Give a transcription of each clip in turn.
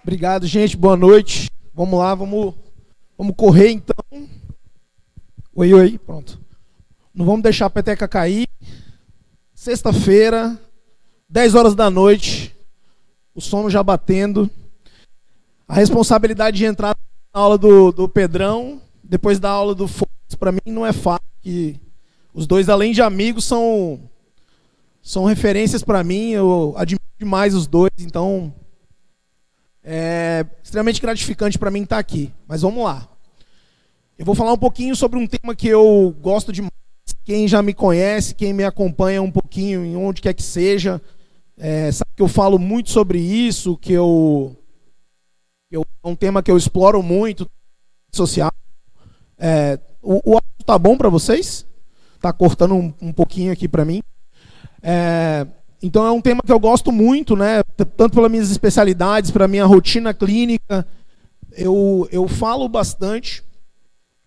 Obrigado, gente. Boa noite. Vamos lá, vamos correr então. Oi, pronto. Não vamos deixar a peteca cair. Sexta-feira, 10 horas da noite, o sono já batendo. A responsabilidade de entrar na aula do Pedrão, depois da aula do Fox, para mim não é fácil. Que os dois, além de amigos, são referências para mim. Eu admiro demais os dois, então é extremamente gratificante para mim estar aqui. Mas vamos lá. Eu vou falar um pouquinho sobre um tema que eu gosto demais. Quem já me conhece, quem me acompanha um pouquinho, em onde quer que seja, sabe que eu falo muito sobre isso, que é um tema que eu exploro muito, social. O áudio tá bom para vocês? Tá cortando um pouquinho aqui para mim. Então é um tema que eu gosto muito, né? Tanto pelas minhas especialidades, pela minha rotina clínica. Eu falo bastante.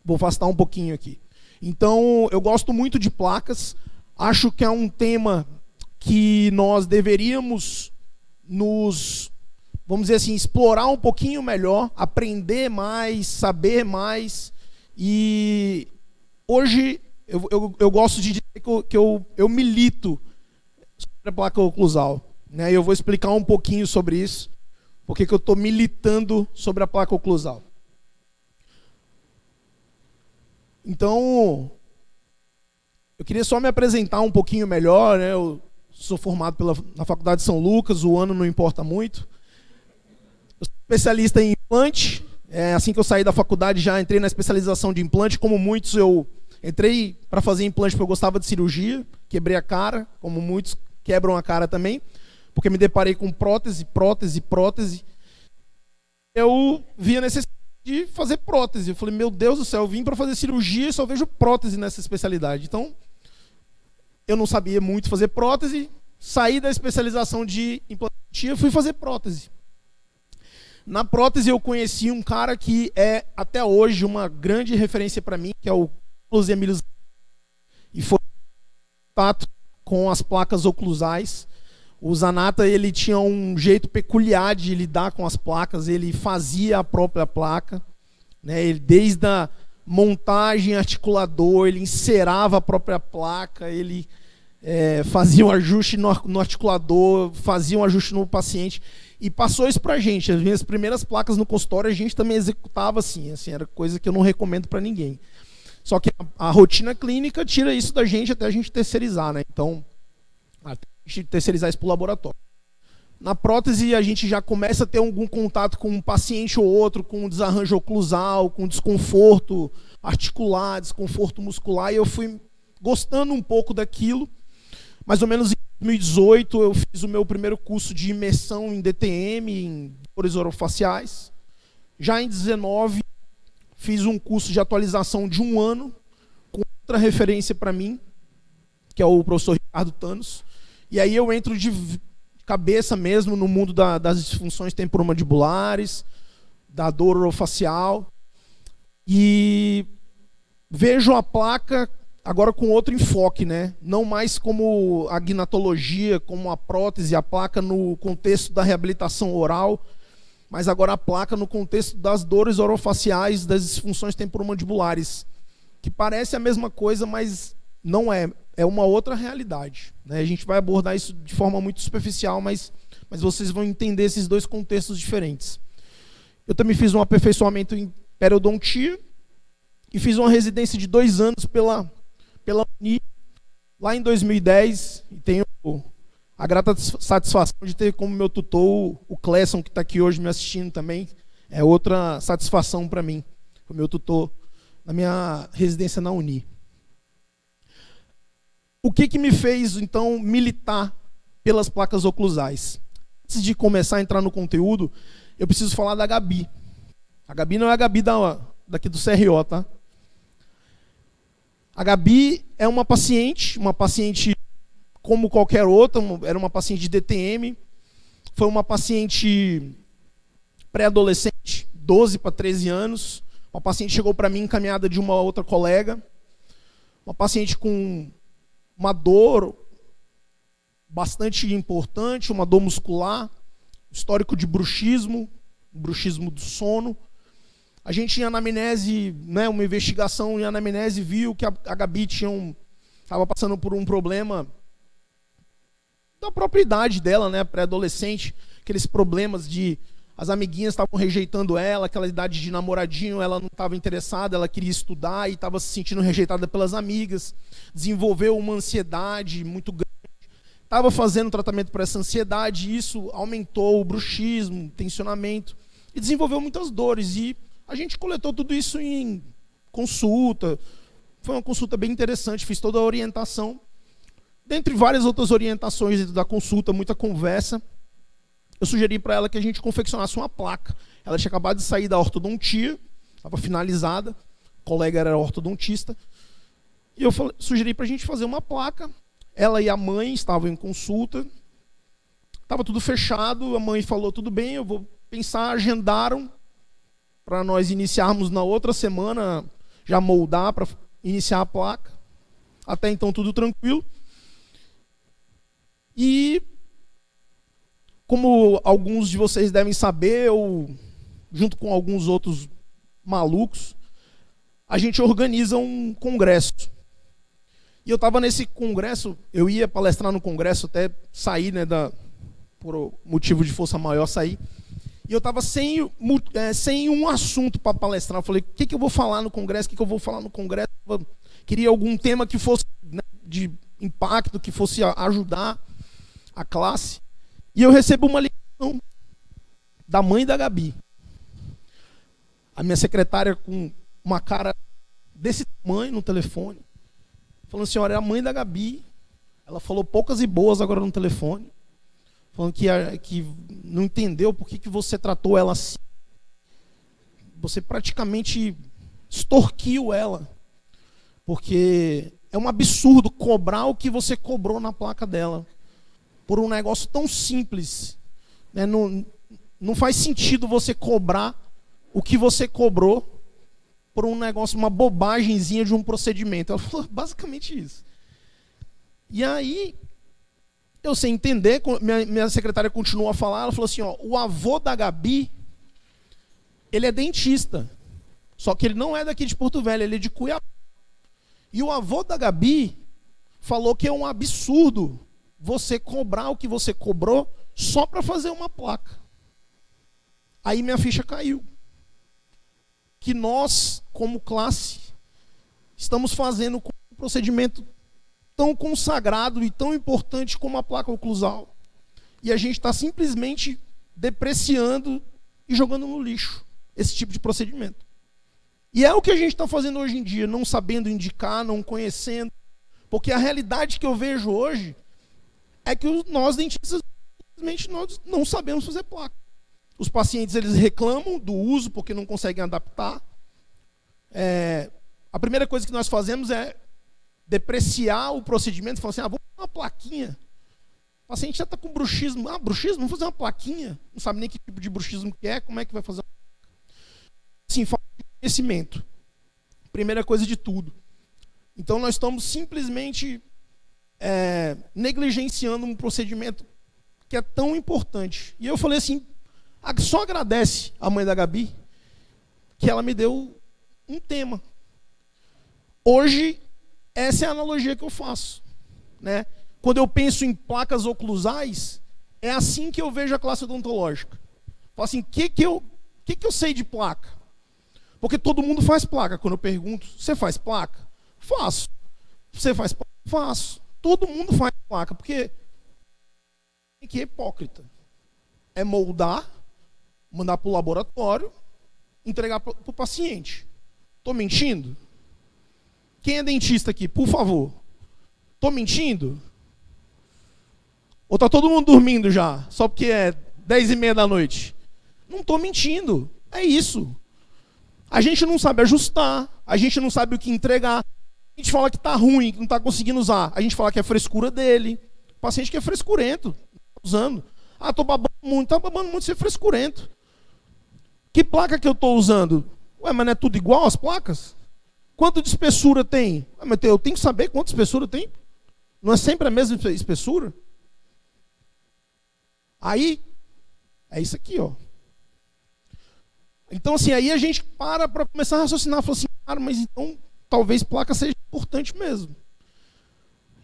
Vou afastar um pouquinho aqui. Então, eu gosto muito de placas. Acho que é um tema que nós deveríamos vamos dizer assim, explorar um pouquinho melhor, aprender mais, saber mais. E hoje eu gosto de dizer que eu milito sobre a placa oclusal, né? Eu vou explicar um pouquinho sobre isso, porque eu estou militando sobre a placa oclusal. Então, eu queria só me apresentar um pouquinho melhor, né? Eu sou formado na Faculdade de São Lucas, o ano não importa muito. Eu sou especialista em implante. Assim que eu saí da faculdade, já entrei na especialização de implante. Como muitos, eu entrei para fazer implante porque eu gostava de cirurgia. Quebrei a cara, como muitos quebram a cara também, porque me deparei com prótese. Eu vi a necessidade de fazer prótese. Eu falei, meu Deus do céu, eu vim para fazer cirurgia e só vejo prótese nessa especialidade. Então, eu não sabia muito fazer prótese, saí da especialização de implantia e fui fazer prótese. Na prótese eu conheci um cara que é, até hoje, uma grande referência para mim, que é o Carlos Emílio Zanata, e foi contato com as placas oclusais. O Zanata, ele tinha um jeito peculiar de lidar com as placas, ele fazia a própria placa, né? Ele, desde a montagem articulador, ele encerava a própria placa, ele fazia um ajuste no articulador, fazia um ajuste no paciente, e passou isso pra gente. As minhas primeiras placas no consultório, a gente também executava assim, era coisa que eu não recomendo para ninguém. Só que a rotina clínica tira isso da gente até a gente terceirizar, né? Então, até a gente terceirizar isso para o laboratório. Na prótese, a gente já começa a ter algum contato com um paciente ou outro, com desarranjo oclusal, com desconforto articular, desconforto muscular, e eu fui gostando um pouco daquilo. Mais ou menos em 2018, eu fiz o meu primeiro curso de imersão em DTM, em dores orofaciais. Já em 2019, fiz um curso de atualização de 1 ano, com outra referência para mim, que é o professor Ricardo Thanos. E aí eu entro de cabeça mesmo no mundo das disfunções temporomandibulares, da dor orofacial, e vejo a placa agora com outro enfoque, né? Não mais como a gnatologia, como a prótese, a placa no contexto da reabilitação oral, mas agora a placa no contexto das dores orofaciais, das disfunções temporomandibulares, que parece a mesma coisa, mas não é. É uma outra realidade, né? A gente vai abordar isso de forma muito superficial, mas vocês vão entender esses dois contextos diferentes. Eu também fiz um aperfeiçoamento em periodontia e fiz uma residência de 2 anos pela Uni, lá em 2010, e tenho a grata satisfação de ter como meu tutor o Clesson, que está aqui hoje me assistindo também. É outra satisfação para mim, o meu tutor na minha residência na Uni. O que me fez, então, militar pelas placas oclusais? Antes de começar a entrar no conteúdo, eu preciso falar da Gabi. A Gabi não é a Gabi daqui do CRO, tá? A Gabi é uma paciente como qualquer outra, era uma paciente de DTM, foi uma paciente pré-adolescente, 12 para 13 anos, uma paciente chegou para mim encaminhada de uma outra colega, uma paciente com uma dor bastante importante, uma dor muscular, histórico de bruxismo, bruxismo do sono. A gente em anamnese, né, uma investigação em anamnese, viu que a Gabi estava passando por um problema da própria idade dela, né, pré-adolescente, aqueles problemas de as amiguinhas estavam rejeitando ela, aquela idade de namoradinho, ela não estava interessada, ela queria estudar e estava se sentindo rejeitada pelas amigas, desenvolveu uma ansiedade muito grande, estava fazendo tratamento para essa ansiedade, e isso aumentou o bruxismo, o tensionamento, e desenvolveu muitas dores, e a gente coletou tudo isso em consulta, foi uma consulta bem interessante, fiz toda a orientação, dentre várias outras orientações dentro da consulta, muita conversa, eu sugeri para ela que a gente confeccionasse uma placa. Ela tinha acabado de sair da ortodontia, estava finalizada, o colega era ortodontista, e eu sugeri para a gente fazer uma placa. Ela e a mãe estavam em consulta, estava tudo fechado, a mãe falou, tudo bem, eu vou pensar, agendaram para nós iniciarmos na outra semana, já moldar para iniciar a placa. Até então tudo tranquilo. E como alguns de vocês devem saber, eu, junto com alguns outros malucos, a gente organiza um congresso. E eu estava nesse congresso, eu ia palestrar no congresso até sair, né, por motivo de força maior, sair. E eu estava sem um assunto para palestrar. Eu falei, o que eu vou falar no congresso? O que eu vou falar no congresso? Eu queria algum tema que fosse, né, de impacto, que fosse ajudar a classe. E eu recebo uma ligação da mãe da Gabi. A minha secretária com uma cara desse tamanho no telefone. Falando assim, olha, é a mãe da Gabi. Ela falou poucas e boas agora no telefone. Falando que não entendeu por que você tratou ela assim. Você praticamente extorquiu ela. Porque é um absurdo cobrar o que você cobrou na placa dela. Por um negócio tão simples, né? Não faz sentido você cobrar o que você cobrou por um negócio, uma bobagemzinha de um procedimento. Ela falou basicamente isso. E aí, eu sem entender, minha secretária continuou a falar, ela falou assim, ó, o avô da Gabi, ele é dentista, só que ele não é daqui de Porto Velho, ele é de Cuiabá. E o avô da Gabi falou que é um absurdo você cobrar o que você cobrou só para fazer uma placa. Aí minha ficha caiu. Que nós, como classe, estamos fazendo um procedimento tão consagrado e tão importante como a placa oclusal. E a gente está simplesmente depreciando e jogando no lixo esse tipo de procedimento. E é o que a gente está fazendo hoje em dia, não sabendo indicar, não conhecendo. Porque a realidade que eu vejo hoje é que nós dentistas simplesmente nós não sabemos fazer placa. Os pacientes eles reclamam do uso porque não conseguem adaptar. A primeira coisa que nós fazemos é depreciar o procedimento e falar assim, vamos fazer uma plaquinha. O paciente já está com bruxismo. Bruxismo? Vamos fazer uma plaquinha. Não sabe nem que tipo de bruxismo que é, como é que vai fazer uma placa. Sim, falta de conhecimento. Primeira coisa de tudo. Então nós estamos simplesmente negligenciando um procedimento que é tão importante. E eu falei assim, só agradece a mãe da Gabi que ela me deu um tema. Hoje, essa é a analogia que eu faço, né? Quando eu penso em placas oclusais, é assim que eu vejo a classe odontológica. Falo assim, o que eu sei de placa? Porque todo mundo faz placa. Quando eu pergunto, você faz placa? Faço. Você faz placa? Faço. Todo mundo faz placa, porque que é hipócrita. É moldar, mandar para o laboratório, entregar para o paciente. Estou mentindo? Quem é dentista aqui, por favor? Estou mentindo? Ou está todo mundo dormindo já, só porque é 10h30 da noite? Não estou mentindo, é isso. A gente não sabe ajustar, a gente não sabe o que entregar. A gente fala que está ruim, que não está conseguindo usar. A gente fala que é frescura dele. O paciente que é frescurento, não está usando. Estou babando muito, está babando muito, você é frescurento. Que placa que eu estou usando? Ué, mas não é tudo igual as placas? Quanto de espessura tem? Mas eu tenho que saber quanta espessura tem. Não é sempre a mesma espessura? Aí, é isso aqui, ó. Então, assim, aí a gente para começar a raciocinar, fala assim, cara, mas então talvez placa seja importante mesmo.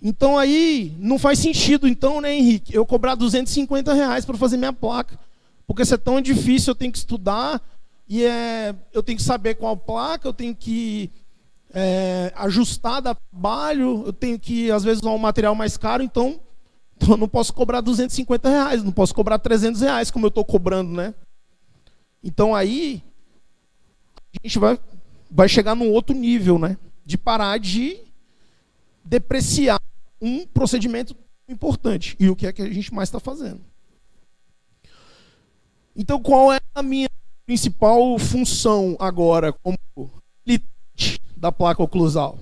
Então aí não faz sentido, então, né, Henrique, eu cobrar R$250 para fazer minha placa, porque se é tão difícil, eu tenho que estudar, e eu tenho que saber qual placa, eu tenho que ajustar da trabalho, eu tenho que, às vezes, usar um material mais caro, então eu não posso cobrar R$250, não posso cobrar R$300, como eu estou cobrando, né? Então aí a gente vai chegar num outro nível, né? De parar de depreciar um procedimento importante. E o que é que a gente mais está fazendo? Então, qual é a minha principal função agora como militante da placa oclusal?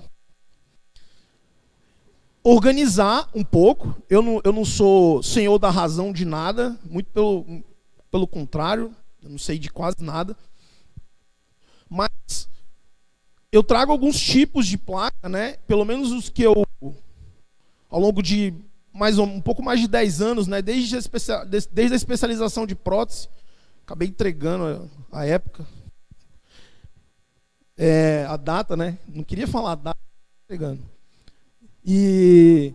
Organizar um pouco. Eu não sou senhor da razão de nada, muito pelo contrário, eu não sei de quase nada. Mas eu trago alguns tipos de placa, né? Pelo menos os que eu, ao longo de um pouco mais de 10 anos, né? Desde a especialização de prótese, acabei entregando a época, a data, né? Não queria falar a data, entregando. E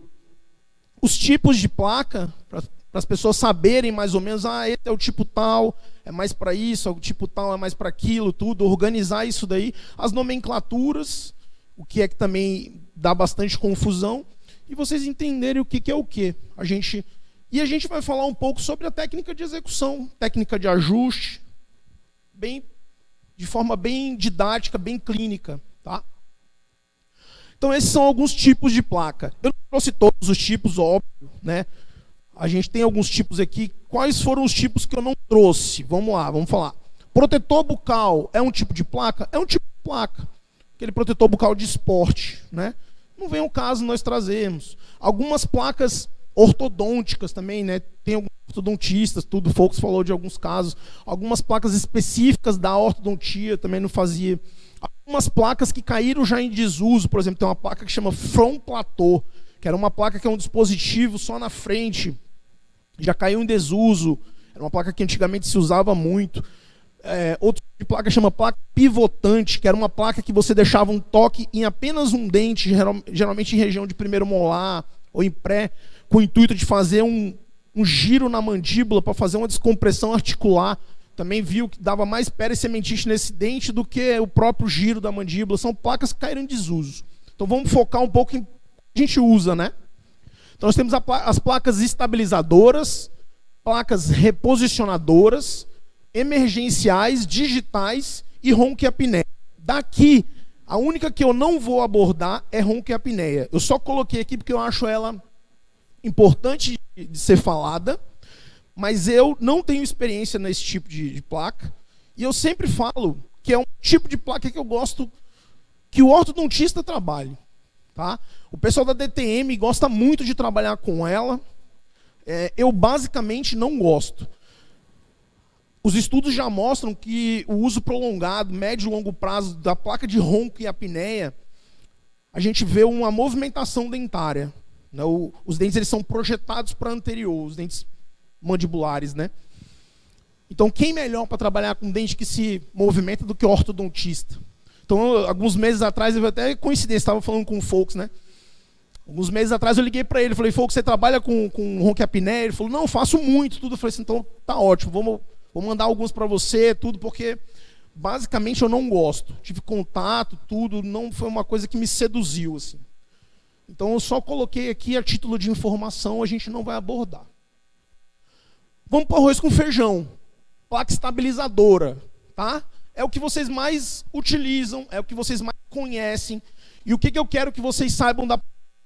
os tipos de placa, para as pessoas saberem mais ou menos, esse é o tipo tal, é mais para isso, o tipo tal é mais para aquilo, tudo, organizar isso daí, as nomenclaturas, o que é que também dá bastante confusão, e vocês entenderem o que é o que. A gente vai falar um pouco sobre a técnica de execução, técnica de ajuste, de forma bem didática, bem clínica, tá? Então esses são alguns tipos de placa. Eu não trouxe todos os tipos, óbvio, né? A gente tem alguns tipos aqui. Quais foram os tipos que eu não trouxe? Vamos lá, vamos falar. Protetor bucal é um tipo de placa? É um tipo de placa. Aquele protetor bucal de esporte, né? Não vem ao caso nós trazermos. Algumas placas ortodônticas também, né? Tem alguns ortodontistas, tudo. O Focus falou de alguns casos. Algumas placas específicas da ortodontia também não fazia. Algumas placas que caíram já em desuso, por exemplo, tem uma placa que chama front plateau, que era uma placa que é um dispositivo só na frente, já caiu em desuso, era uma placa que antigamente se usava muito. Outra placa chama placa pivotante, que era uma placa que você deixava um toque em apenas um dente, geralmente em região de primeiro molar ou em pré, com o intuito de fazer um giro na mandíbula para fazer uma descompressão articular. Também viu que dava mais pele sementite nesse dente do que o próprio giro da mandíbula. São placas que caíram em desuso. Então vamos focar um pouco em a gente usa, né? Então nós temos as placas estabilizadoras, placas reposicionadoras, emergenciais, digitais e ronquiapneia. Daqui, a única que eu não vou abordar é ronquiapneia. Eu só coloquei aqui porque eu acho ela importante de ser falada, mas eu não tenho experiência nesse tipo de placa, e eu sempre falo que é um tipo de placa que eu gosto que o ortodontista trabalhe. Tá? O pessoal da DTM gosta muito de trabalhar com ela. Eu basicamente não gosto. Os estudos já mostram que o uso prolongado, médio e longo prazo da placa de ronco e apneia, a gente vê uma movimentação dentária. Né? Os dentes eles são projetados para anterior, os dentes mandibulares, né? Então quem melhor para trabalhar com dente que se movimenta do que o ortodontista? Então, alguns meses atrás, eu até coincidência, estava falando com o Focus, né? Alguns meses atrás eu liguei para ele, falei, Focus, você trabalha com ronquiapneia? Ele falou, não, faço muito, tudo. Eu falei assim, então tá ótimo, vou mandar alguns para você, tudo, porque basicamente eu não gosto. Tive contato, tudo, não foi uma coisa que me seduziu, assim. Então eu só coloquei aqui a título de informação, a gente não vai abordar. Vamos para o arroz com feijão. Placa estabilizadora, tá? É o que vocês mais utilizam, é o que vocês mais conhecem. E o que eu quero que vocês saibam da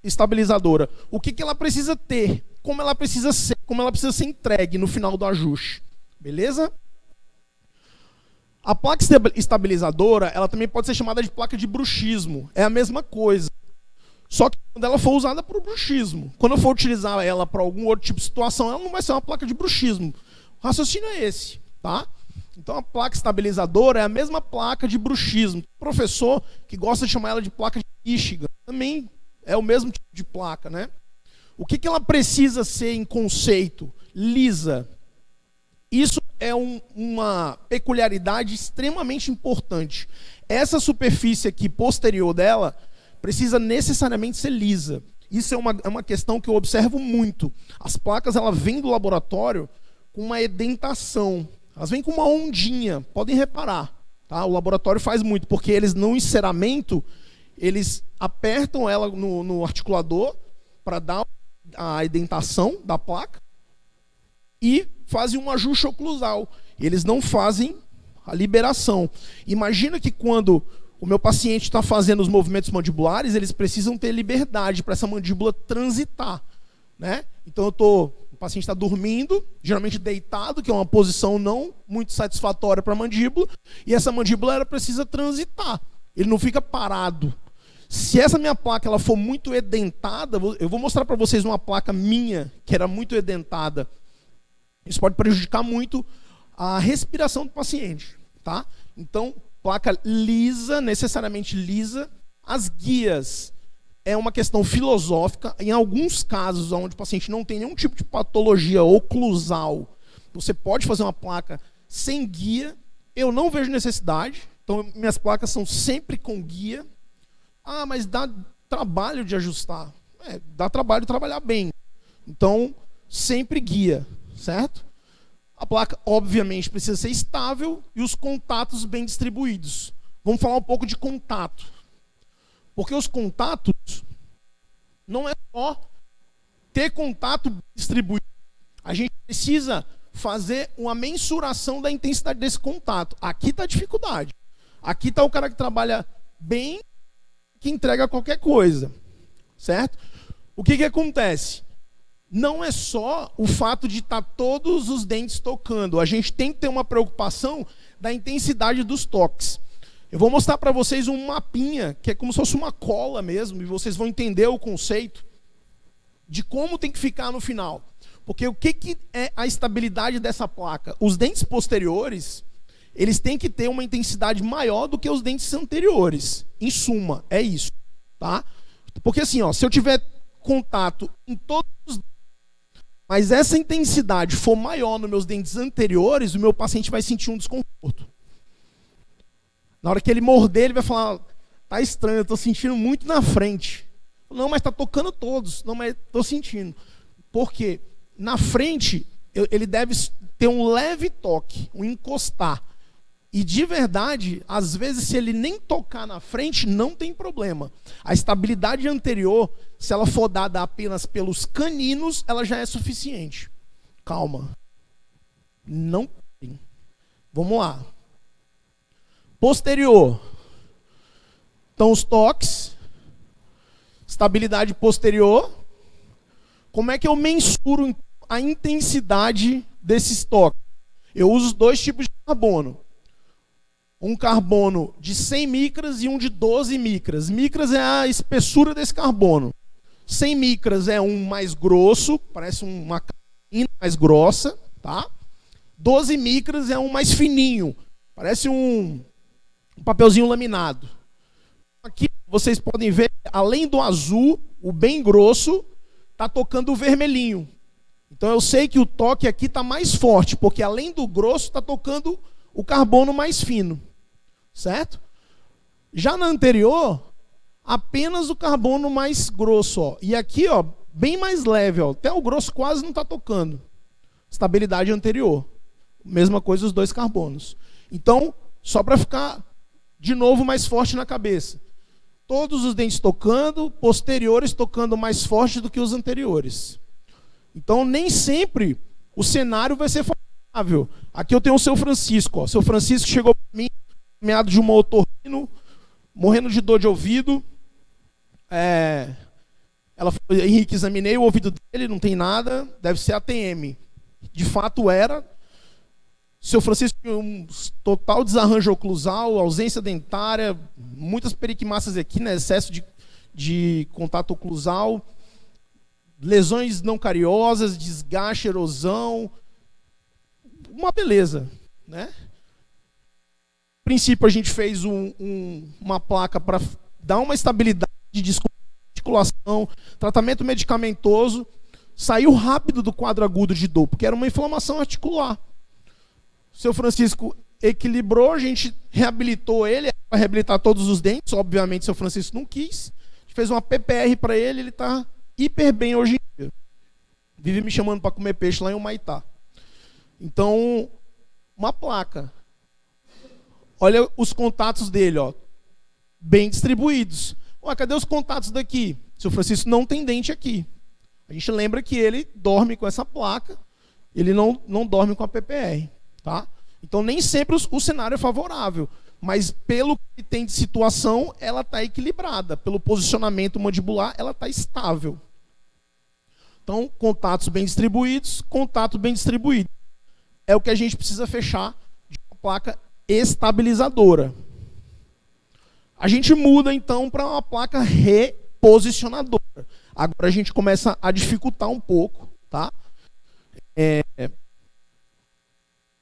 estabilizadora? O que ela precisa ter, como ela precisa ser, como ela precisa ser entregue no final do ajuste. Beleza? A placa estabilizadora, ela também pode ser chamada de placa de bruxismo. É a mesma coisa. Só que quando ela for usada para o bruxismo, quando eu for utilizar ela para algum outro tipo de situação, ela não vai ser uma placa de bruxismo. O raciocínio é esse, tá? Então a placa estabilizadora é a mesma placa de bruxismo. O professor que gosta de chamar ela de placa de Michigan também é o mesmo tipo de placa, né? O que ela precisa ser em conceito? Lisa. Isso é uma peculiaridade extremamente importante. Essa superfície aqui posterior dela precisa necessariamente ser lisa. Isso é uma questão que eu observo muito. As placas, elas vêm do laboratório com uma edentação. Elas vêm com uma ondinha, podem reparar. Tá? O laboratório faz muito, porque eles no enceramento, eles apertam ela no articulador para dar a edentação da placa e fazem um ajuste oclusal. Eles não fazem a liberação. Imagina que quando o meu paciente está fazendo os movimentos mandibulares, eles precisam ter liberdade para essa mandíbula transitar, né? Então o paciente está dormindo, geralmente deitado, que é uma posição não muito satisfatória para a mandíbula, e essa mandíbula ela precisa transitar. Ele não fica parado. Se essa minha placa ela for muito edentada, eu vou mostrar para vocês uma placa minha que era muito edentada. Isso pode prejudicar muito a respiração do paciente, tá? Então, placa lisa, necessariamente lisa. As guias é uma questão filosófica. Em alguns casos onde o paciente não tem nenhum tipo de patologia oclusal, você pode fazer uma placa sem guia. Eu não vejo necessidade. Então, minhas placas são sempre com guia. Ah, mas dá trabalho de ajustar. Dá trabalho de trabalhar bem. Então, sempre guia, certo? A placa, obviamente, precisa ser estável e os contatos bem distribuídos. Vamos falar um pouco de contato. Porque os contatos não é só ter contato distribuído. A gente precisa fazer uma mensuração da intensidade desse contato. Aqui está a dificuldade. Aqui está o cara que trabalha bem, que entrega qualquer coisa. Certo? O que acontece? Não é só o fato de estar todos os dentes tocando. A gente tem que ter uma preocupação da intensidade dos toques. Eu vou mostrar para vocês um mapinha, que é como se fosse uma cola mesmo, e vocês vão entender o conceito de como tem que ficar no final. Porque o que é a estabilidade dessa placa? Os dentes posteriores, eles têm que ter uma intensidade maior do que os dentes anteriores. Em suma, é isso. Tá? Porque assim, ó, se eu tiver contato em todos os dentes, mas essa intensidade for maior nos meus dentes anteriores, o meu paciente vai sentir um desconforto. Na hora que ele morder, ele vai falar, tá estranho, eu estou sentindo muito na frente. Não, mas está tocando todos. Não, mas estou sentindo. Por quê? Na frente, ele deve ter um leve toque, um encostar. E de verdade, às vezes, se ele nem tocar na frente, não tem problema. A estabilidade anterior, se ela for dada apenas pelos caninos, ela já é suficiente. Calma. Não tem. Vamos lá. Posterior. Então, os toques. Estabilidade posterior. Como é que eu mensuro a intensidade desses toques? Eu uso 2 tipos de carbono. Um carbono de 100 micras e um de 12 micras. Micras é a espessura desse carbono. 100 micras é um mais grosso, parece uma carne mais grossa, tá? 12 micras é um mais fininho, parece um papelzinho laminado. Aqui vocês podem ver, além do azul, o bem grosso, tá tocando o vermelhinho. Então eu sei que o toque aqui está mais forte, porque além do grosso, está tocando o carbono mais fino. Certo? Já na anterior, apenas o carbono mais grosso. Ó. E aqui, ó, bem mais leve. Ó. Até o grosso quase não está tocando. Estabilidade anterior. Mesma coisa os 2 carbonos. Então, só para ficar de novo mais forte na cabeça. Todos os dentes tocando, posteriores tocando mais forte do que os anteriores. Então, nem sempre o cenário vai ser favorável. Aqui eu tenho o seu Francisco. O seu Francisco chegou para mim, meado de um otorrino, morrendo de dor de ouvido. Ela falou, Henrique, examinei o ouvido dele, não tem nada, deve ser ATM. De fato era. Seu Francisco tinha um total desarranjo oclusal, ausência dentária, muitas periquimáceas aqui, né, excesso de contato oclusal, lesões não cariosas, desgaste, erosão. Uma beleza, né? A princípio, a gente fez uma placa para dar uma estabilidade de articulação, tratamento medicamentoso, saiu rápido do quadro agudo de dor, porque era uma inflamação articular. O seu Francisco equilibrou, a gente reabilitou ele, para reabilitar todos os dentes, obviamente o seu Francisco não quis. A gente fez uma PPR para ele, ele está hiper bem hoje em dia. Vive me chamando para comer peixe lá em Humaitá. Então, uma placa. Olha os contatos dele, ó, bem distribuídos. Ué, cadê os contatos daqui? O seu Francisco não tem dente aqui. A gente lembra que ele dorme com essa placa, ele não dorme com a PPR. Tá? Então, nem sempre o cenário é favorável, mas pelo que tem de situação, ela está equilibrada. Pelo posicionamento mandibular, ela está estável. Então, contatos bem distribuídos, contato bem distribuído. É o que a gente precisa fechar de uma placa estabilizadora. A gente muda, então, para uma placa reposicionadora. Agora a gente começa a dificultar um pouco. Tá?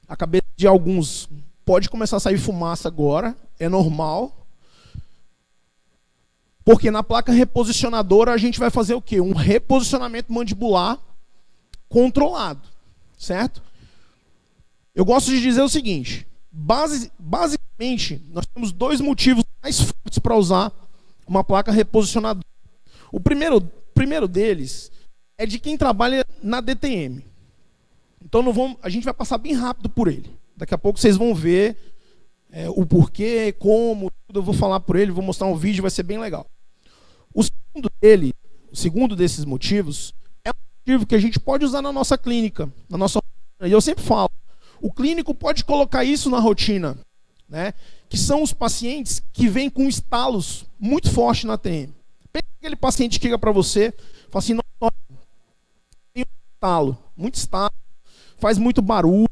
A cabeça de alguns pode começar a sair fumaça agora, é normal. Porque na placa reposicionadora a gente vai fazer o quê? Um reposicionamento mandibular controlado, certo? Eu gosto de dizer o seguinte, basicamente, nós temos dois motivos mais fortes para usar uma placa reposicionadora. O primeiro deles é de quem trabalha na DTM. Então a gente vai passar bem rápido por ele. Daqui a pouco vocês vão ver o porquê, como, tudo eu vou falar por ele, vou mostrar um vídeo, vai ser bem legal. O segundo desses motivos é um motivo que a gente pode usar na nossa clínica, na nossa rotina. E eu sempre falo, o clínico pode colocar isso na rotina, né? Que são os pacientes que vêm com estalos muito fortes na TM. Pega aquele paciente que chega para você, fala assim, não, tem um estalo, muito estalo, faz muito barulho,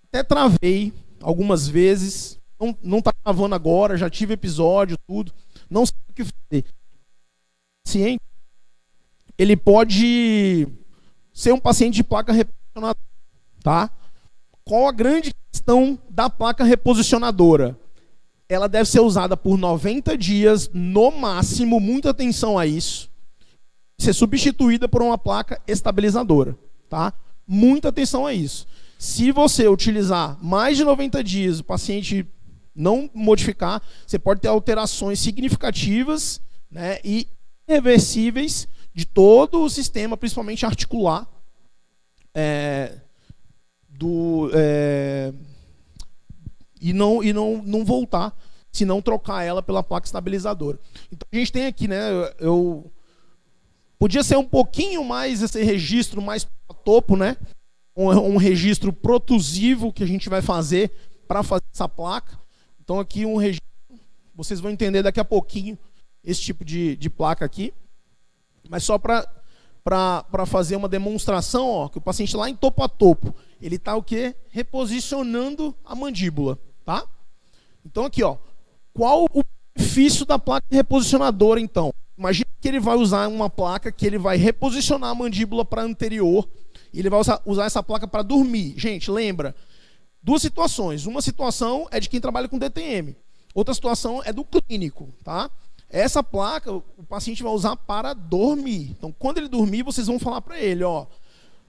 até travei algumas vezes, não está travando agora, já tive episódio, tudo, não sei o que fazer. O paciente, ele pode ser um paciente de placa reposicionadora, tá? Qual a grande questão da placa reposicionadora? Ela deve ser usada por 90 dias, no máximo, muita atenção a isso, ser substituída por uma placa estabilizadora, tá? Muita atenção a isso. Se você utilizar mais de 90 dias, o paciente não modificar, você pode ter alterações significativas, né, e irreversíveis de todo o sistema, principalmente articular, e não voltar, se não trocar ela pela placa estabilizadora. Então a gente tem aqui, né, podia ser um pouquinho mais esse registro mais a topo, né? Um registro protusivo que a gente vai fazer para fazer essa placa. Então aqui um registro, vocês vão entender daqui a pouquinho esse tipo de placa aqui. Mas só para fazer uma demonstração, ó, que o paciente lá em topo a topo, ele está o quê? Reposicionando a mandíbula, tá? Então aqui, ó, qual o benefício da placa reposicionadora, então? Imagina que ele vai usar uma placa que ele vai reposicionar a mandíbula para anterior, e ele vai usar essa placa para dormir. Gente, lembra, duas situações. Uma situação é de quem trabalha com DTM, outra situação é do clínico, tá? Essa placa o paciente vai usar para dormir. Então, quando ele dormir, vocês vão falar para ele, ó,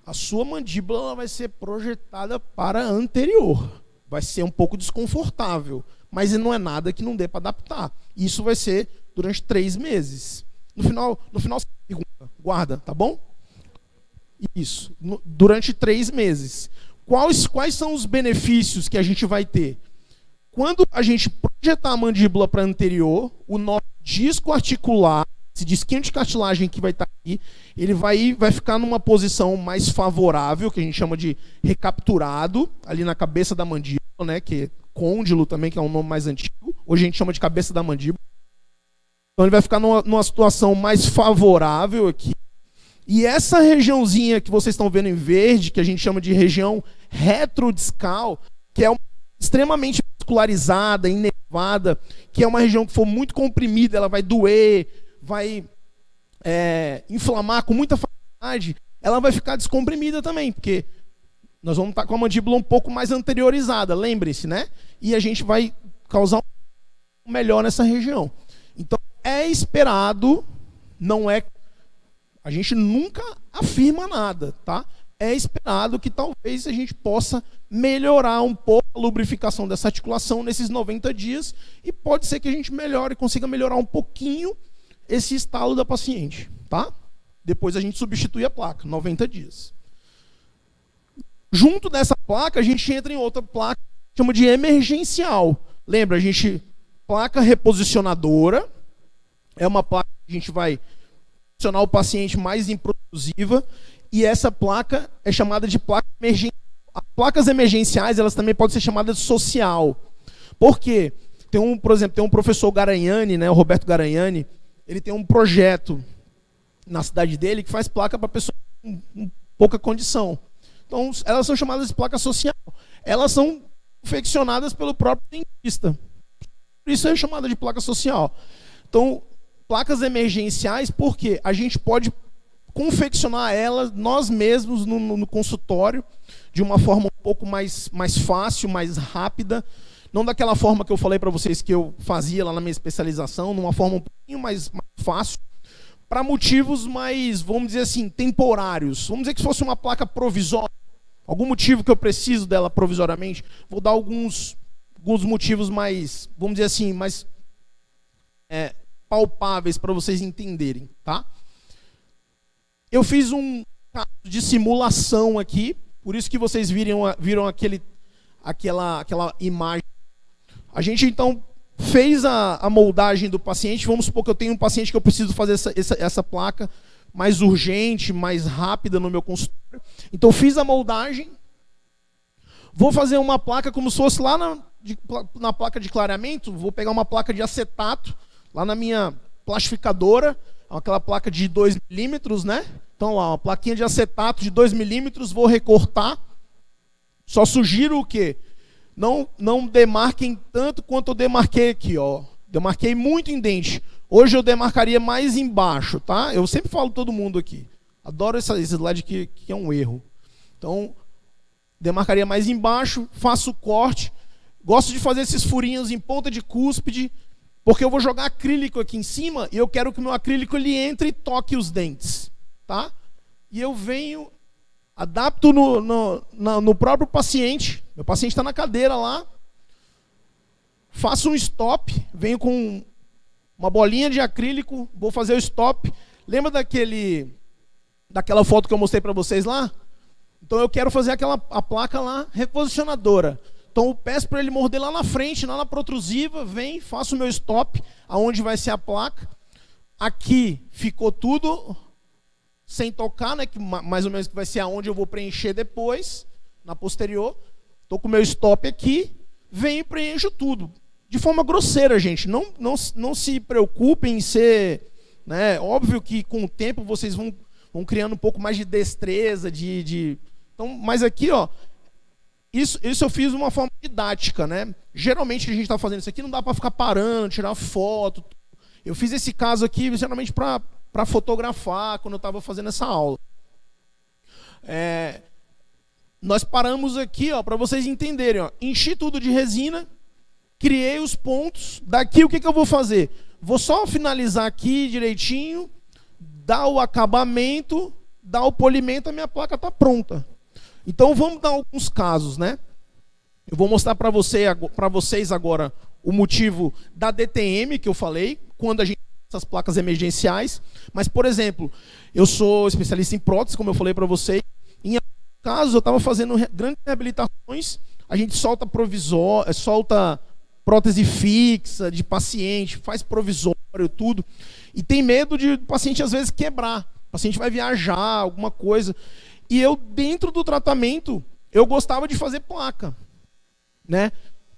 a sua mandíbula vai ser projetada para anterior. Vai ser um pouco desconfortável, mas não é nada que não dê para adaptar. Isso vai ser durante 3 meses. No final você pergunta, guarda, tá bom? Isso, durante 3 meses. Quais são os benefícios que a gente vai ter? Quando a gente projetar a mandíbula para anterior, o nosso disco articular, esse disquinho de cartilagem que vai estar aqui, ele vai ficar numa posição mais favorável, que a gente chama de recapturado, ali na cabeça da mandíbula, né, que é côndilo também, que é um nome mais antigo. Hoje a gente chama de cabeça da mandíbula. Então ele vai ficar numa situação mais favorável aqui. E essa regiãozinha que vocês estão vendo em verde, que a gente chama de região retrodiscal, que é extremamente muscularizada, inervada, que é uma região que for muito comprimida, ela vai doer, vai inflamar com muita facilidade, ela vai ficar descomprimida também, porque nós vamos estar com a mandíbula um pouco mais anteriorizada, lembre-se, né? E a gente vai causar um melhor nessa região. Então, é esperado, não é... A gente nunca afirma nada, tá? É esperado que talvez a gente possa melhorar um pouco a lubrificação dessa articulação nesses 90 dias e pode ser que a gente consiga melhorar um pouquinho esse estalo da paciente, tá? Depois a gente substitui a placa, 90 dias. Junto dessa placa, a gente entra em outra placa, chama de emergencial. Lembra, placa reposicionadora, é uma placa que a gente vai posicionar o paciente mais improduziva, e essa placa é chamada de placa emergencial. As placas emergenciais, elas também podem ser chamadas de social. Por quê? Por exemplo, tem um professor Garanhani, né, o Roberto Garanhani, ele tem um projeto na cidade dele que faz placa para pessoas com pouca condição. Então, elas são chamadas de placa social. Elas são confeccionadas pelo próprio dentista. Por isso é chamada de placa social. Então, placas emergenciais, por quê? A gente pode confeccionar elas nós mesmos no consultório de uma forma um pouco mais fácil, mais rápida. Não daquela forma que eu falei para vocês que eu fazia lá na minha especialização, numa forma um pouquinho mais fácil, para motivos mais, vamos dizer assim, temporários. Vamos dizer que se fosse uma placa provisória, algum motivo que eu preciso dela provisoriamente, vou dar alguns motivos mais, vamos dizer assim, mais palpáveis para vocês entenderem, tá? Eu fiz um caso de simulação aqui, por isso que vocês viram aquela imagem. A gente, então, fez a moldagem do paciente. Vamos supor que eu tenho um paciente que eu preciso fazer essa placa mais urgente, mais rápida no meu consultório. Então, fiz a moldagem. Vou fazer uma placa como se fosse lá na placa de clareamento. Vou pegar uma placa de acetato, lá na minha plastificadora, aquela placa de 2 milímetros, né? Então, lá, uma plaquinha de acetato de 2 milímetros, vou recortar. Só sugiro o quê? Não demarquem tanto quanto eu demarquei aqui, ó. Demarquei muito em dente. Hoje eu demarcaria mais embaixo, tá? Eu sempre falo todo mundo aqui. Adoro esse slide que é um erro. Então, demarcaria mais embaixo, faço o corte. Gosto de fazer esses furinhos em ponta de cúspide, porque eu vou jogar acrílico aqui em cima e eu quero que o meu acrílico ele entre e toque os dentes, tá? E eu venho, adapto no próprio paciente. Meu paciente está na cadeira lá. Faço um stop, venho com uma bolinha de acrílico, vou fazer o stop. Lembra daquela foto que eu mostrei para vocês lá? Então eu quero fazer a placa lá reposicionadora. Então eu peço para ele morder lá na frente, lá na protrusiva, vem, faço o meu stop, aonde vai ser a placa. Aqui ficou tudo sem tocar, né, que mais ou menos que vai ser aonde eu vou preencher depois, na posterior. Estou com o meu stop aqui, venho e preencho tudo. De forma grosseira, gente. Não se preocupem em ser... Né, óbvio que com o tempo vocês vão criando um pouco mais de destreza, Então, mas aqui, ó, isso eu fiz de uma forma didática, né? Geralmente a gente está fazendo isso aqui, não dá para ficar parando, tirar foto. Eu fiz esse caso aqui, geralmente para fotografar, quando eu estava fazendo essa aula. Nós paramos aqui, ó, para vocês entenderem, ó. Enchi tudo de resina, criei os pontos. Daqui o que eu vou fazer? Vou só finalizar aqui direitinho, dar o acabamento, dar o polimento, a minha placa está pronta. Então vamos dar alguns casos, né? Eu vou mostrar para vocês agora o motivo da DTM que eu falei, quando a gente essas placas emergenciais. Mas, por exemplo, eu sou especialista em prótese, como eu falei para vocês. Em alguns casos, eu estava fazendo grandes reabilitações, a gente solta prótese fixa de paciente, faz provisório, tudo. E tem medo de o paciente, às vezes, quebrar. O paciente vai viajar, alguma coisa. E eu, dentro do tratamento, eu gostava de fazer placa, né?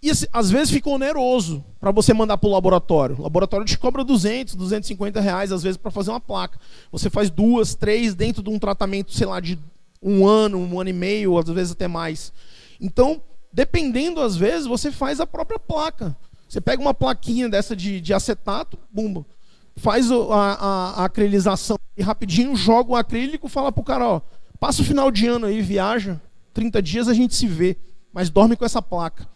E às vezes fica oneroso para você mandar para o laboratório. O laboratório te cobra 200, 250 reais, às vezes, para fazer uma placa. Você faz 2, 3 dentro de um tratamento, sei lá, de 1 ano e meio, às vezes até mais. Então, dependendo, às vezes, você faz a própria placa. Você pega uma plaquinha dessa de acetato, bumba, faz a acrilização e rapidinho joga o acrílico, fala pro cara, ó, passa o final de ano aí, viaja, 30 dias a gente se vê, mas dorme com essa placa.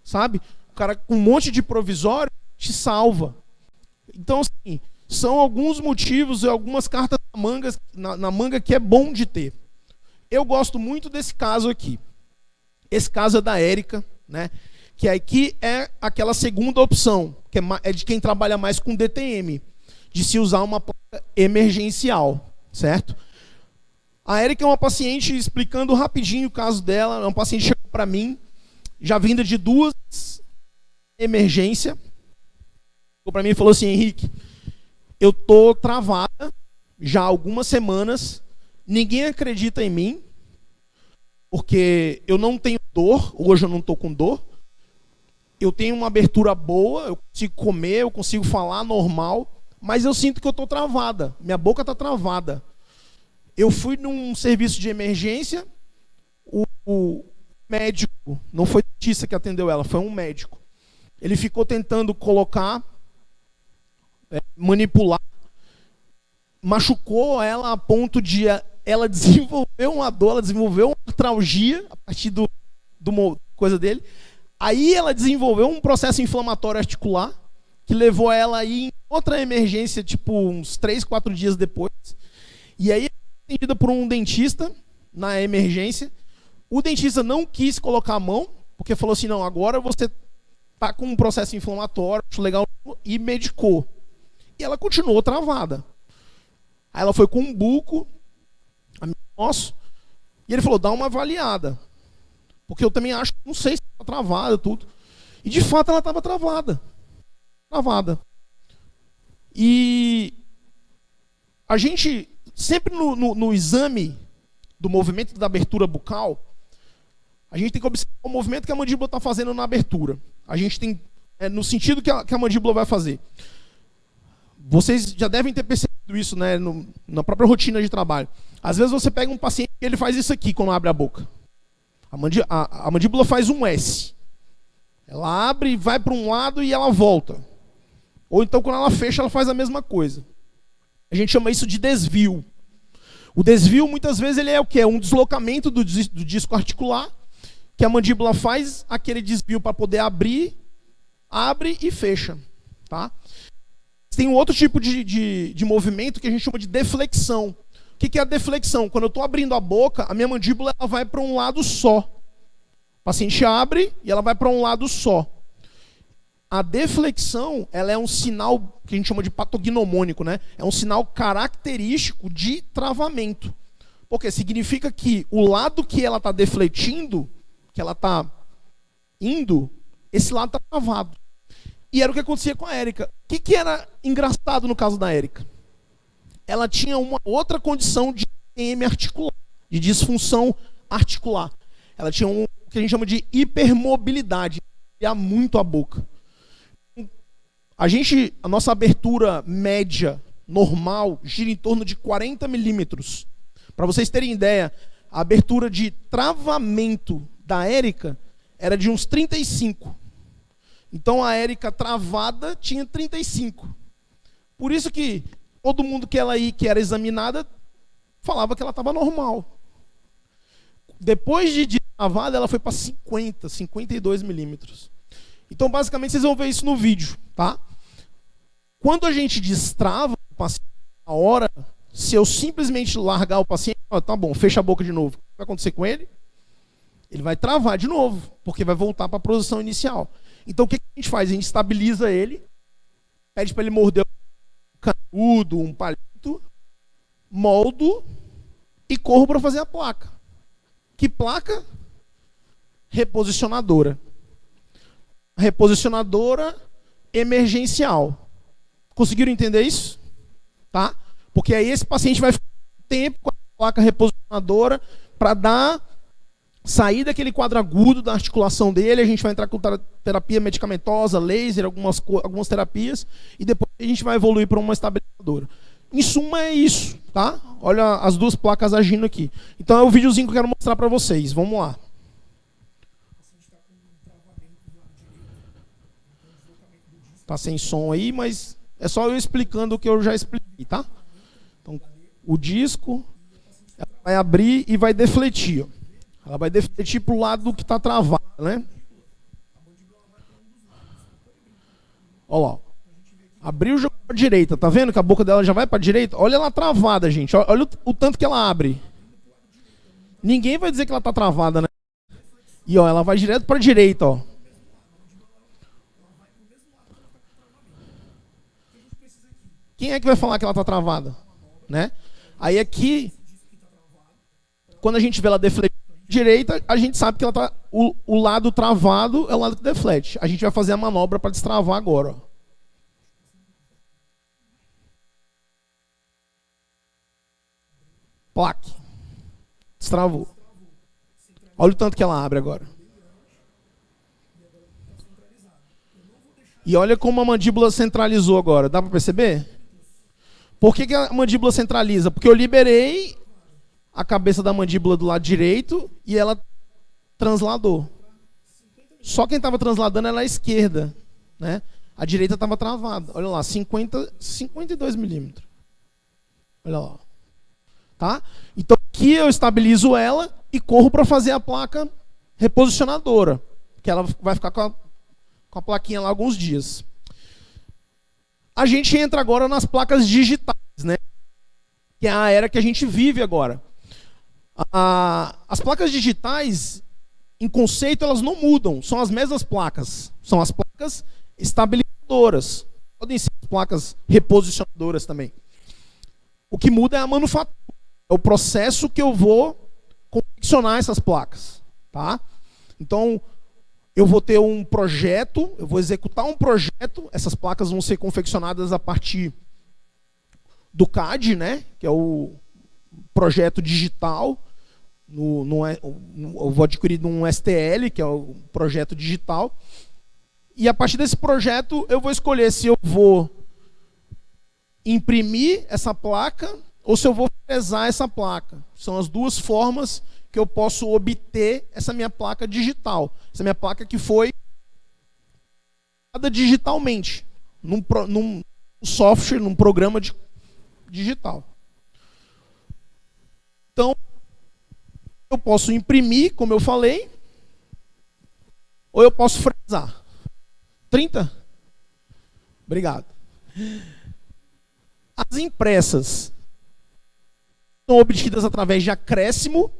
Sabe? O cara com um monte de provisório te salva. Então, assim, são alguns motivos e algumas cartas na manga que é bom de ter. Eu gosto muito desse caso aqui. Esse caso é da Érica, né? Que aqui é aquela segunda opção, que é de quem trabalha mais com DTM, de se usar uma placa emergencial, certo? A Érica é uma paciente, explicando rapidinho o caso dela, é uma paciente que chegou para mim, já vinda de 2 emergências, chegou para mim e falou assim: Henrique, eu tô travada já há algumas semanas, ninguém acredita em mim, porque eu não tenho dor, hoje eu não estou com dor, eu tenho uma abertura boa, eu consigo comer, eu consigo falar normal, mas eu sinto que eu estou travada, minha boca está travada. Eu fui num serviço de emergência, o médico, não foi dentista que atendeu ela, foi um médico. Ele ficou tentando colocar, manipular, machucou ela a ponto de ela desenvolver uma dor, ela desenvolveu uma artralgia a partir do coisa dele. Aí ela desenvolveu um processo inflamatório articular que levou ela a ir em outra emergência, tipo uns 3, 4 dias depois. E aí atendida por um dentista na emergência. O dentista não quis colocar a mão, porque falou assim: não, agora você tá com um processo inflamatório, acho legal, e medicou. E ela continuou travada. Aí ela foi com um buco, amigo nosso, e ele falou: dá uma avaliada. Porque eu também acho, não sei se está travada, tudo. E de fato ela estava travada. Travada. E a gente, sempre no exame do movimento da abertura bucal, a gente tem que observar o movimento que a mandíbula está fazendo na abertura. A gente tem, no sentido que a mandíbula vai fazer. Vocês já devem ter percebido isso, né, na própria rotina de trabalho. Às vezes você pega um paciente e ele faz isso aqui quando abre a boca. A mandíbula faz um S. Ela abre, vai para um lado e ela volta. Ou então quando ela fecha, ela faz a mesma coisa. A gente chama isso de desvio. O desvio, muitas vezes, ele é o quê? É um deslocamento do disco articular, que a mandíbula faz aquele desvio para poder abrir, abre e fecha. Tá? Tem um outro tipo de movimento que a gente chama de deflexão. O que é a deflexão? Quando eu estou abrindo a boca, a minha mandíbula ela vai para um lado só. O paciente abre e ela vai para um lado só. A deflexão, ela é um sinal que a gente chama de patognomônico, né? É um sinal característico de travamento. Porque significa que o lado que ela está defletindo, que ela está indo, esse lado está travado. E era o que acontecia com a Érica. O que era engraçado no caso da Érica? Ela tinha uma outra condição de TM articular, de disfunção articular. Ela tinha o que a gente chama de hipermobilidade, abria muito a boca. A nossa abertura média, normal, gira em torno de 40 milímetros. Para vocês terem ideia, a abertura de travamento da Érica era de uns 35. Então a Érica travada tinha 35. Por isso que todo mundo que era examinada falava que ela estava normal. Depois de travada, ela foi para 50, 52 milímetros. Então, basicamente, vocês vão ver isso no vídeo, tá? Quando a gente destrava o paciente na hora, se eu simplesmente largar o paciente, tá bom, fecha a boca de novo. O que vai acontecer com ele? Ele vai travar de novo, porque vai voltar para a posição inicial. Então, o que a gente faz? A gente estabiliza ele, pede para ele morder um canudo, um palito, moldo e corro para fazer a placa. Que placa? Reposicionadora. Reposicionadora emergencial. Conseguiram entender isso? Tá? Porque aí esse paciente vai ficar tempo com a placa reposicionadora para sair daquele quadro agudo da articulação dele. A gente vai entrar com terapia medicamentosa, laser, algumas terapias, e depois a gente vai evoluir para uma estabilizadora. Em suma é isso, tá? Olha as duas placas agindo aqui. Então é o videozinho que eu quero mostrar para vocês. Vamos lá. Tá sem som aí, mas é só eu explicando o que eu já expliquei, tá? Então, o disco ela vai abrir e vai defletir. Ó. Ela vai defletir para o lado que está travado, né? Olha lá. Abriu e jogou para a direita. Tá vendo que a boca dela já vai para a direita? Olha ela travada, gente. Olha o tanto que ela abre. Ninguém vai dizer que ela está travada, né? E ó, ela vai direto para a direita, ó. Quem é que vai falar que ela está travada? Né? Aí aqui, quando a gente vê ela defletir à direita, a gente sabe que ela tá, o lado travado é o lado que deflete. A gente vai fazer a manobra para destravar agora. Ó. Plaque. Destravou. Olha o tanto que ela abre agora. E olha como a mandíbula centralizou agora. Dá para perceber? Por que a mandíbula centraliza? Porque eu liberei a cabeça da mandíbula do lado direito e ela transladou. Só quem estava transladando era a esquerda. Né? A direita estava travada. Olha lá, 52 milímetros. Olha lá. Tá? Então aqui eu estabilizo ela e corro para fazer a placa reposicionadora. Que ela vai ficar com a plaquinha lá alguns dias. A gente entra agora nas placas digitais, né? Que é a era que a gente vive agora. As placas digitais, em conceito, elas não mudam. São as mesmas placas. São as placas estabilizadoras. Podem ser placas reposicionadoras também. O que muda é a manufatura. É o processo que eu vou confeccionar essas placas. Tá? Então, eu vou ter um projeto, eu vou executar um projeto, essas placas vão ser confeccionadas a partir do CAD, né, que é o projeto digital, eu vou adquirir um STL, que é o projeto digital, e a partir desse projeto eu vou escolher se eu vou imprimir essa placa ou se eu vou fresar essa placa. São as duas formas que eu posso obter essa minha placa digital. Essa minha placa que foi criada digitalmente, num software, num programa digital. Então, eu posso imprimir, como eu falei, ou eu posso fresar. 30? Obrigado. As impressas são obtidas através de acréscimo.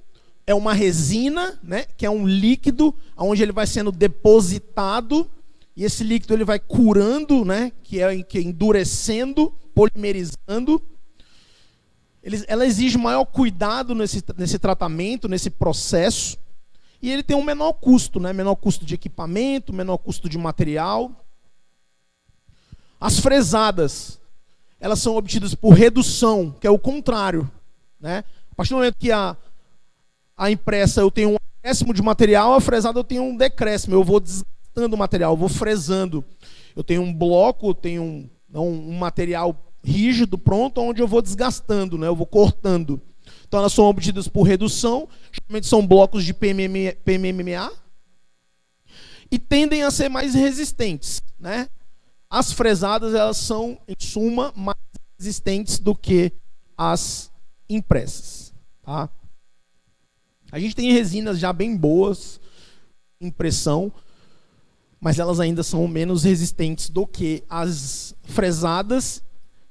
É uma resina, né, que é um líquido onde ele vai sendo depositado e esse líquido ele vai curando, né, que é endurecendo, polimerizando. Ela exige maior cuidado nesse tratamento, nesse processo, e ele tem um menor custo, né, menor custo de equipamento, menor custo de material. As fresadas, elas são obtidas por redução, que é o contrário, né? A partir do momento que a impressa eu tenho um acréscimo de material, a fresada eu tenho um decréscimo. Eu vou desgastando o material, eu vou fresando. Eu tenho um bloco, eu tenho um material rígido, pronto, onde eu vou desgastando, né? Eu vou cortando. Então elas são obtidas por redução, geralmente são blocos de PMMA, e tendem a ser mais resistentes, né? As fresadas, elas são, em suma, mais resistentes do que as impressas. Tá? A gente tem resinas já bem boas, impressão, mas elas ainda são menos resistentes do que as fresadas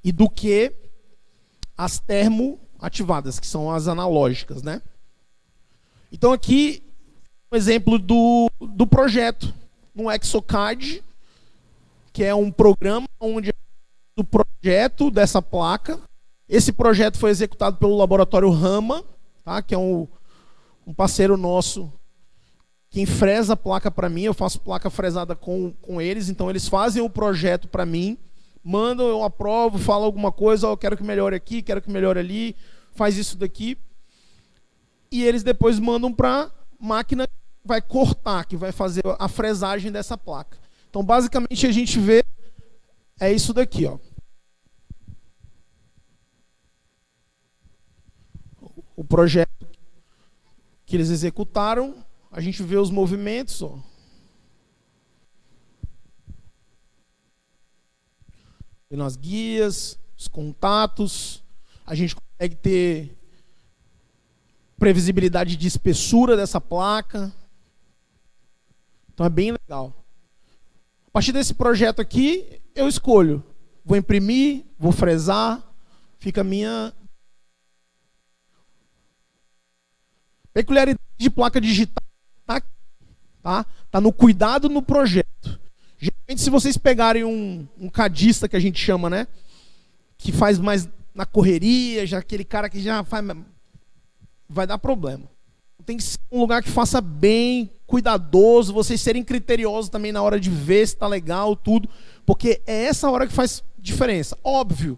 e do que as termoativadas, que são as analógicas, né? Então aqui, um exemplo do projeto, no Exocad, que é um programa onde o projeto dessa placa. Esse projeto foi executado pelo laboratório Rama, tá? Que é um parceiro nosso que fresa a placa para mim. Eu faço placa fresada com eles, então eles fazem o projeto para mim, mandam, eu aprovo, falo alguma coisa, eu quero que melhore aqui, quero que melhore ali, faz isso daqui. E eles depois mandam para a máquina que vai cortar, que vai fazer a fresagem dessa placa. Então, basicamente, a gente vê é isso daqui, ó. O projeto que eles executaram, a gente vê os movimentos, ó. Vendo as guias, os contatos, a gente consegue ter previsibilidade de espessura dessa placa. Então é bem legal. A partir desse projeto aqui, eu escolho. Vou imprimir, vou fresar, fica a minha peculiaridade de placa digital. Tá? tá? Tá no cuidado no projeto. Geralmente, se vocês pegarem um cadista, que a gente chama, né? Que faz mais na correria, já aquele cara que já faz... Vai dar problema. Tem que ser um lugar que faça bem, cuidadoso, vocês serem criteriosos também na hora de ver se está legal, tudo. Porque é essa hora que faz diferença. Óbvio,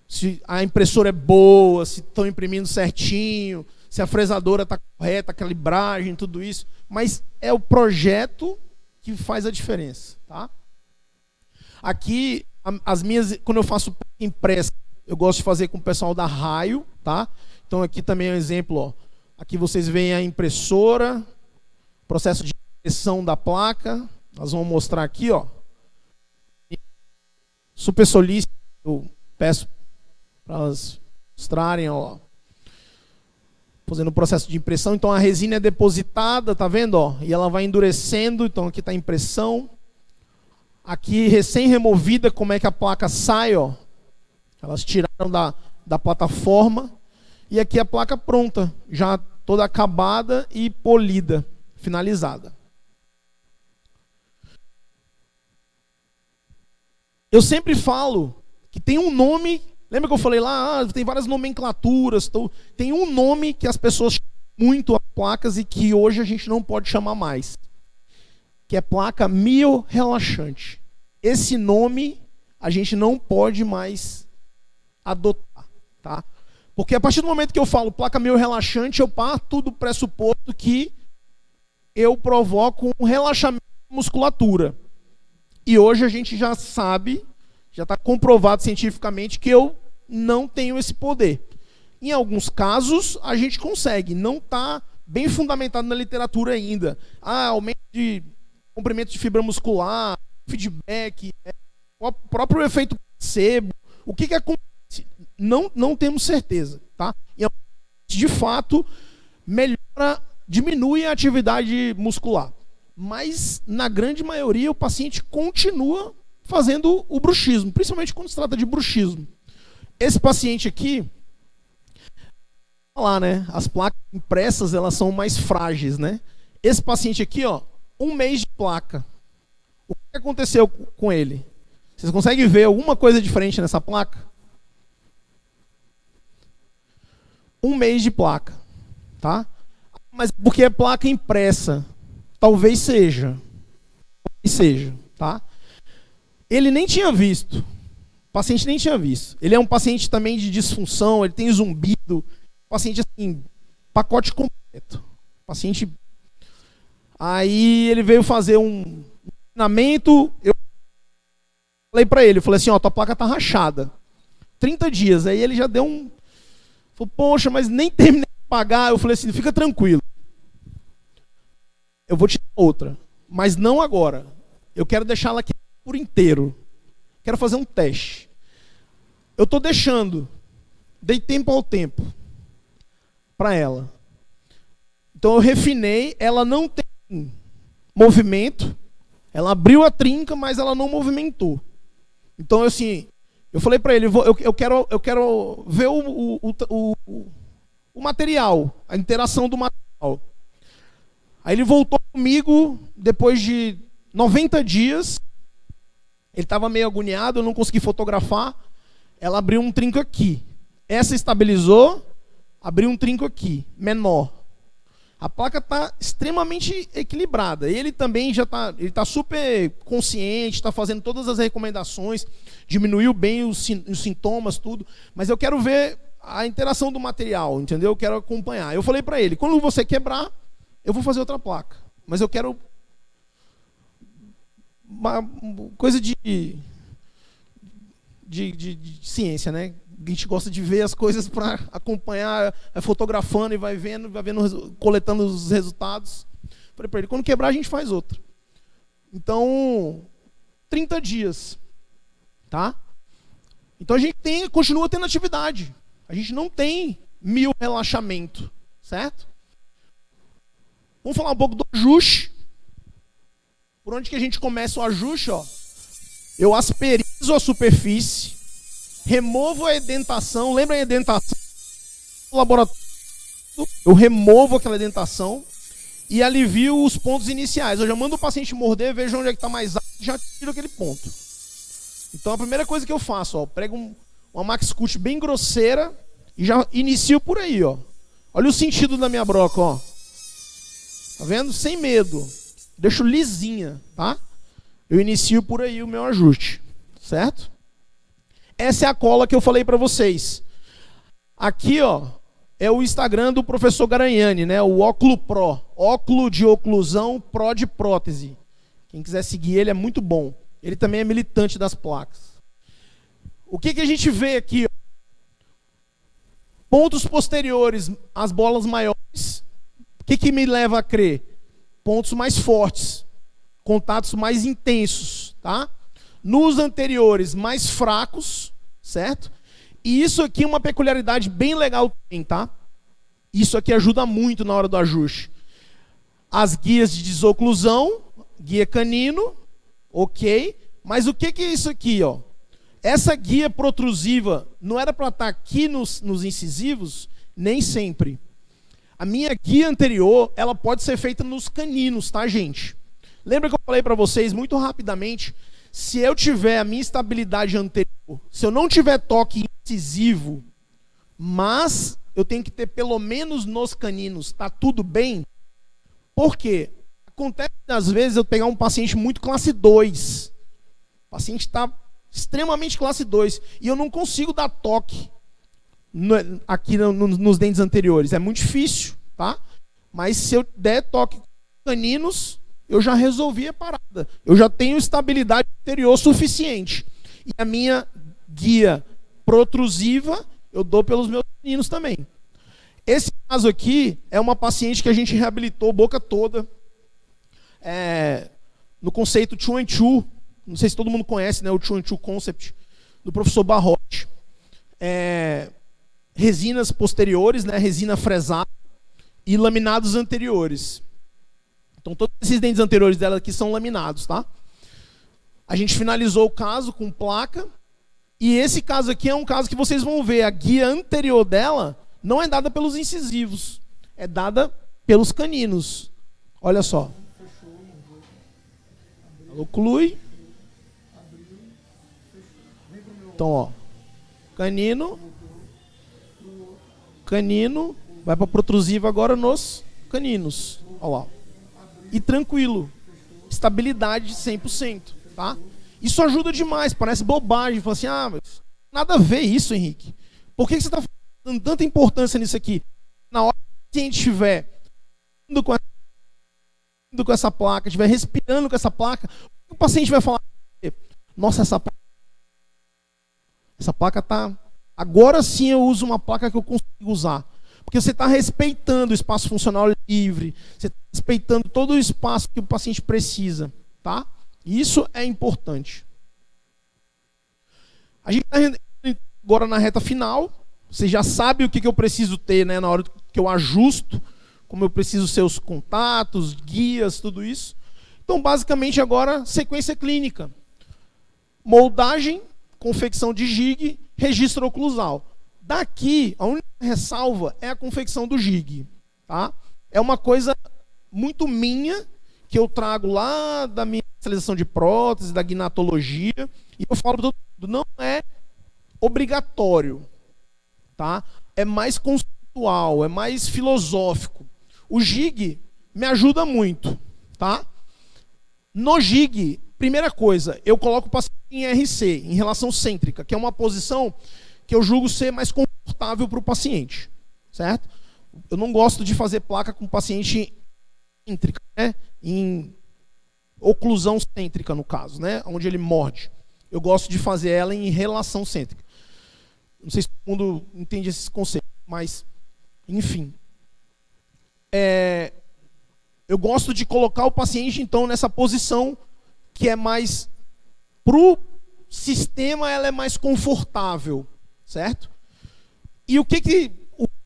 se a impressora é boa, se estão imprimindo certinho, se a fresadora está correta, a calibragem, tudo isso. Mas é o projeto que faz a diferença, tá? Aqui, as minhas, quando eu faço impressa, eu gosto de fazer com o pessoal da Raio, tá? Então aqui também é um exemplo, ó. Aqui vocês veem a impressora, processo de impressão da placa. Nós vamos mostrar aqui, ó. Super solícito, eu peço para elas mostrarem, ó. Fazendo o processo de impressão. Então a resina é depositada, tá vendo, ó? E ela vai endurecendo, então aqui está a impressão. Aqui, recém-removida, como é que a placa sai, ó. Elas tiraram da plataforma. E aqui a placa pronta, já toda acabada e polida, finalizada. Eu sempre falo que tem um nome, lembra que eu falei lá, tem várias nomenclaturas, tem um nome que as pessoas chamam muito as placas e que hoje a gente não pode chamar mais, que é placa miorrelaxante. Esse nome a gente não pode mais adotar, tá? Porque a partir do momento que eu falo placa miorrelaxante, eu parto do pressuposto que eu provoco um relaxamento da musculatura. E hoje a gente já sabe, já está comprovado cientificamente que eu não tenho esse poder. Em alguns casos, a gente consegue, não está bem fundamentado na literatura ainda. Aumento de comprimento de fibra muscular, feedback, o próprio efeito placebo. O que acontece? Não temos certeza, tá? E de fato melhora, diminui a atividade muscular, mas na grande maioria o paciente continua fazendo o bruxismo, principalmente quando se trata de bruxismo. Esse paciente aqui, lá, né? As placas impressas elas são mais frágeis, né? Esse paciente aqui, ó, 1 mês de placa. O que aconteceu com ele? Vocês conseguem ver alguma coisa diferente nessa placa? 1 mês de placa, tá? Mas porque é placa impressa, talvez seja, tá? Ele nem tinha visto, o paciente nem tinha visto. Ele é um paciente também de disfunção, ele tem zumbido, paciente assim, pacote completo. Paciente. Aí ele veio fazer um treinamento, eu falei para ele, eu falei assim, ó, tua placa tá rachada. 30 dias, aí ele já deu um... Falei, poxa, mas nem terminei de pagar. Eu falei assim, fica tranquilo. Eu vou te dar outra, mas não agora. Eu quero deixá-la aqui por inteiro. Quero fazer um teste. Eu estou deixando. Dei tempo ao tempo para ela. Então eu refinei. Ela não tem movimento. Ela abriu a trinca, mas ela não movimentou. Então assim... Eu falei para ele, eu quero ver o material, a interação do material. Aí ele voltou comigo, depois de 90 dias, ele estava meio agoniado, eu não consegui fotografar, ela abriu um trinco aqui. Essa estabilizou, abriu um trinco aqui, menor. A placa está extremamente equilibrada. Ele também já está super consciente, está fazendo todas as recomendações, diminuiu bem os sintomas, tudo. Mas eu quero ver a interação do material, entendeu? Eu quero acompanhar. Eu falei para ele, quando você quebrar, eu vou fazer outra placa. Mas eu quero uma coisa de ciência, né? A gente gosta de ver as coisas para acompanhar, fotografando e vai vendo, coletando os resultados. Falei para ele, quando quebrar a gente faz outra. Então, 30 dias, tá? Então a gente continua tendo atividade. A gente não tem miorrelaxamento, certo? Vamos falar um pouco do ajuste. Por onde que a gente começa o ajuste, ó? Eu asperizo a superfície, removo a edentação. Lembra a edentação? No laboratório, eu removo aquela edentação e alivio os pontos iniciais. Eu já mando o paciente morder, vejo onde é que está mais alto e já tiro aquele ponto. Então a primeira coisa que eu faço, ó, prego uma max cut bem grosseira e já inicio por aí, ó. Olha o sentido da minha broca, ó. Tá vendo? Sem medo. Deixo lisinha, tá? Eu inicio por aí o meu ajuste, certo? Essa é a cola que eu falei para vocês. Aqui, ó, é o Instagram do professor Garanhani, né? O Óculo Pro. Óculo de oclusão, Pro de prótese. Quem quiser seguir ele é muito bom. Ele também é militante das placas. O que a gente vê aqui? Ó? Pontos posteriores, as bolas maiores. O que me leva a crer? Pontos mais fortes. Contatos mais intensos, tá? Nos anteriores, mais fracos, certo? E isso aqui é uma peculiaridade bem legal também, tá? Isso aqui ajuda muito na hora do ajuste. As guias de desoclusão, guia canino, ok. Mas o que é isso aqui, ó? Essa guia protrusiva não era para estar aqui nos incisivos? Nem sempre. A minha guia anterior, ela pode ser feita nos caninos, tá, gente? Lembra que eu falei para vocês muito rapidamente? Se eu tiver a minha estabilidade anterior, se eu não tiver toque incisivo, mas eu tenho que ter pelo menos nos caninos, tá tudo bem? Por quê? Acontece às vezes eu pegar um paciente muito classe 2. O paciente está extremamente classe 2 e eu não consigo dar toque aqui nos dentes anteriores. É muito difícil, tá? Mas se eu der toque caninos, eu já resolvi a parada. Eu já tenho estabilidade anterior suficiente. E a minha guia protrusiva, eu dou pelos meus caninos também. Esse caso aqui é uma paciente que a gente reabilitou boca toda. No conceito 2 and 2. Não sei se todo mundo conhece, né, o 2 and 2 concept do professor Barrote. Resinas posteriores, né, resina fresada e laminados anteriores. Então todos esses dentes anteriores dela aqui são laminados, tá? A gente finalizou o caso com placa. E esse caso aqui é um caso que vocês vão ver. A guia anterior dela não é dada pelos incisivos. É dada pelos caninos. Olha só. Oclui. Então, ó. Canino. Canino. Vai para protrusiva agora nos caninos. Olha lá. E tranquilo. Estabilidade 100%, tá? Isso ajuda demais, parece bobagem. Fala assim, mas nada a ver isso, Henrique. Por que você está dando tanta importância nisso aqui? Na hora que a gente estiver com essa placa, estiver respirando com essa placa, o paciente vai falar, nossa, essa placa tá... Agora sim eu uso uma placa que eu consigo usar. Porque você está respeitando o espaço funcional livre, você está respeitando todo o espaço que o paciente precisa, tá? Isso é importante. A gente está agora na reta final. Você já sabe o que eu preciso ter, né, na hora que eu ajusto, como eu preciso ser os contatos, guias, tudo isso. Então, basicamente, agora, sequência clínica. Moldagem, confecção de gig, registro oclusal. Daqui, a única ressalva é a confecção do gig. Tá? É uma coisa muito minha, que eu trago lá da minha especialização de prótese, da gnatologia, e eu falo para todo mundo, não é obrigatório, tá? É mais conceitual, é mais filosófico. O gig me ajuda muito, tá? No gig, primeira coisa, eu coloco o paciente em RC, em relação cêntrica, que é uma posição que eu julgo ser mais confortável para o paciente, certo? Eu não gosto de fazer placa com paciente cêntrica, né? Em oclusão cêntrica, no caso, né? Onde ele morde. Eu gosto de fazer ela em relação cêntrica. Não sei se todo mundo entende esses conceitos, mas, enfim. Eu gosto de colocar o paciente, então, nessa posição que é mais... Para o sistema, ela é mais confortável, certo? E o que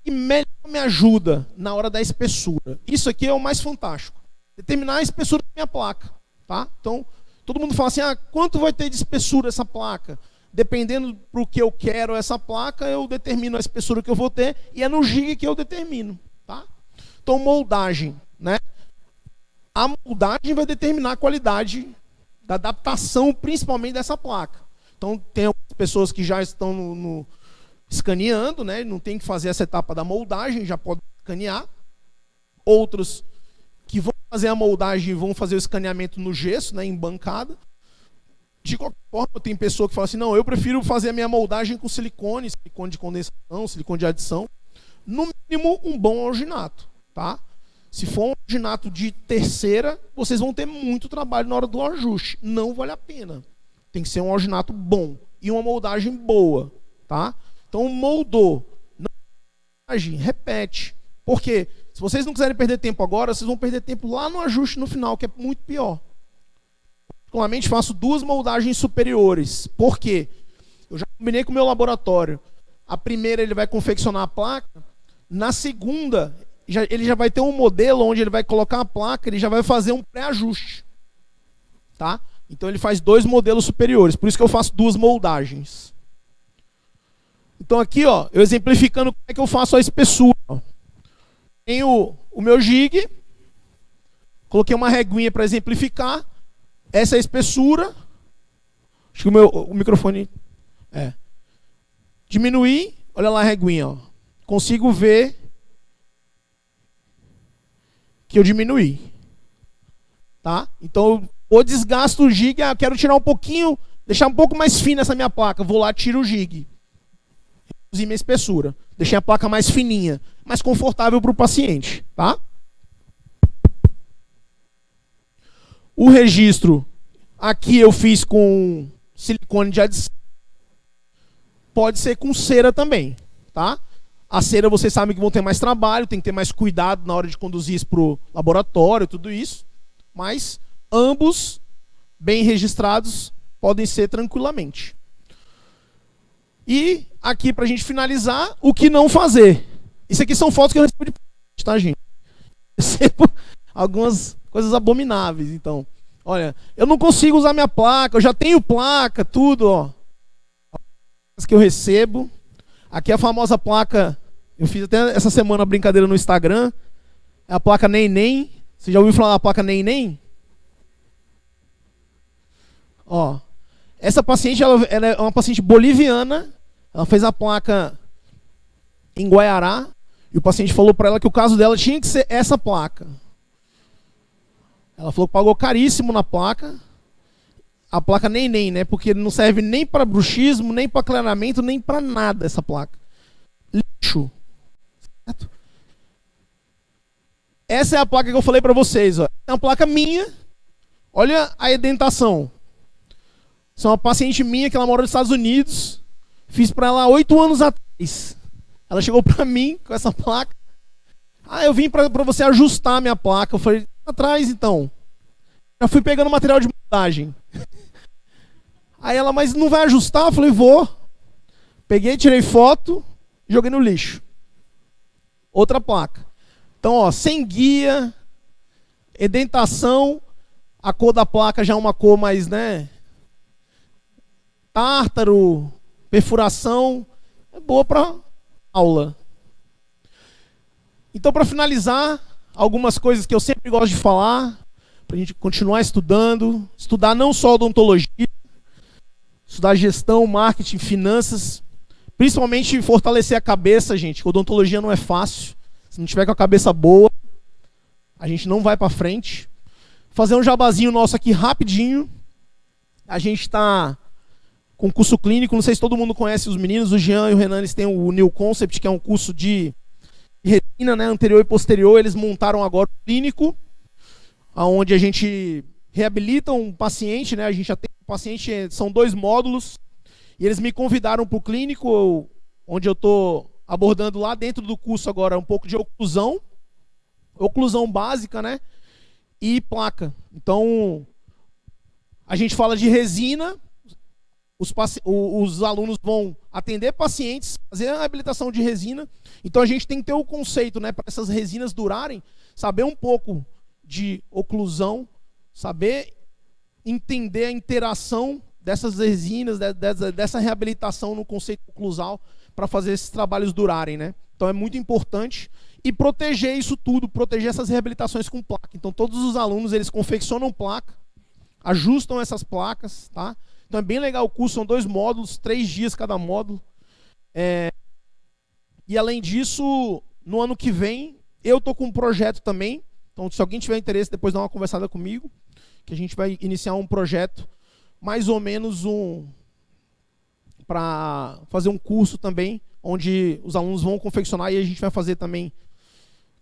melhor me ajuda na hora da espessura? Isso aqui é o mais fantástico. Determinar a espessura da minha placa, tá? Então, todo mundo fala assim, quanto vai ter de espessura essa placa? Dependendo do que eu quero essa placa, eu determino a espessura que eu vou ter e é no gig que eu determino, tá? Então, moldagem, né? a moldagem vai determinar a qualidade da adaptação, principalmente dessa placa. Então, tem algumas pessoas que já estão escaneando, né? Não tem que fazer essa etapa da moldagem, já pode escanear. Outros que vão fazer a moldagem vão fazer o escaneamento no gesso, né? Em bancada. De qualquer forma, tem pessoa que fala assim, não, eu prefiro fazer a minha moldagem com silicone de condensação, silicone de adição. No mínimo, um bom alginato, tá? Se for um alginato de terceira, vocês vão ter muito trabalho na hora do ajuste. Não vale a pena. Tem que ser um alginato bom e uma moldagem boa, tá? Então, moldou. Não moldagem, repete. Por quê? Se vocês não quiserem perder tempo agora, vocês vão perder tempo lá no ajuste no final, que é muito pior. Particularmente, faço 2 moldagens superiores. Por quê? Eu já combinei com o meu laboratório. A primeira, ele vai confeccionar a placa. Na segunda, ele já vai ter um modelo onde ele vai colocar a placa, ele já vai fazer um pré-ajuste. Tá? Então ele faz 2 modelos superiores. Por isso que eu faço 2 moldagens. Então aqui, ó, eu exemplificando como é que eu faço a espessura. Tenho o meu jig. Coloquei uma reguinha para exemplificar. Essa é a espessura. Acho que o microfone... Diminuir. Olha lá a reguinha, ó. Consigo ver que eu diminuí. Tá? Então, ou desgasto o jig, eu quero tirar um pouquinho, deixar um pouco mais fina essa minha placa. Vou lá, tiro o jig. Reduzir minha espessura. Deixei a placa mais fininha, mais confortável para o paciente. Tá? O registro, aqui eu fiz com silicone de adição. Pode ser com cera também. Tá? A cera, vocês sabem que vão ter mais trabalho, tem que ter mais cuidado na hora de conduzir isso para o laboratório, tudo isso. Mas ambos, bem registrados, podem ser tranquilamente. E aqui, para a gente finalizar, o que não fazer. Isso aqui são fotos que eu recebo de presente, tá, gente? Eu recebo algumas coisas abomináveis. Então, olha, eu não consigo usar minha placa, eu já tenho placa, tudo, ó. As que eu recebo. Aqui é a famosa placa, eu fiz até essa semana uma brincadeira no Instagram, é a placa Neném. Você já ouviu falar da placa Neném? Ó, essa paciente, ela é uma paciente boliviana, ela fez a placa em Guaiará, e o paciente falou para ela que o caso dela tinha que ser essa placa. Ela falou que pagou caríssimo na placa, a placa Neném, né? Porque não serve nem para bruxismo, nem para clareamento, nem para nada essa placa. Lixo. Certo? Essa é a placa que eu falei para vocês. Ó. É uma placa minha. Olha a edentação. Essa é uma paciente minha que ela mora nos Estados Unidos. Fiz para ela 8 anos atrás. Ela chegou para mim com essa placa. Ah, eu vim para você ajustar a minha placa. Eu falei, atrás então. Já fui pegando material de montagem. Aí ela, mas não vai ajustar? Eu falei, vou. Peguei, tirei foto, joguei no lixo. Outra placa. Então, ó, sem guia, edentação, a cor da placa já é uma cor mais, né? Tártaro, perfuração, é boa para aula. Então, para finalizar, algumas coisas que eu sempre gosto de falar, para a gente continuar estudando, estudar não só odontologia, estudar gestão, marketing, finanças, principalmente fortalecer a cabeça, gente, que odontologia não é fácil. Se não tiver com a cabeça boa, a gente não vai para frente. Fazer um jabazinho nosso aqui rapidinho. A gente está com curso clínico, não sei se todo mundo conhece os meninos, o Jean e o Renan, eles têm o New Concept, que é um curso de retina, né, anterior e posterior. Eles montaram agora o clínico, onde a gente reabilita um paciente, né? A gente já tem um paciente, são 2 módulos, e eles me convidaram para o clínico, onde eu estou abordando lá dentro do curso agora um pouco de oclusão básica, né? E placa. Então, a gente fala de resina, os alunos vão atender pacientes, fazer a reabilitação de resina. Então, a gente tem que ter o conceito, né? Para essas resinas durarem, saber um pouco de oclusão, saber entender a interação dessas resinas, dessa reabilitação no conceito oclusal, para fazer esses trabalhos durarem, né? Então é muito importante. E proteger isso tudo, proteger essas reabilitações com placa. Então todos os alunos, eles confeccionam placa, ajustam essas placas, tá? Então é bem legal o curso, são 2 módulos, 3 dias cada módulo. E além disso, no ano que vem, eu estou com um projeto também. Então se alguém tiver interesse, depois dá uma conversada comigo, que a gente vai iniciar um projeto, mais ou menos para fazer um curso também, onde os alunos vão confeccionar e a gente vai fazer também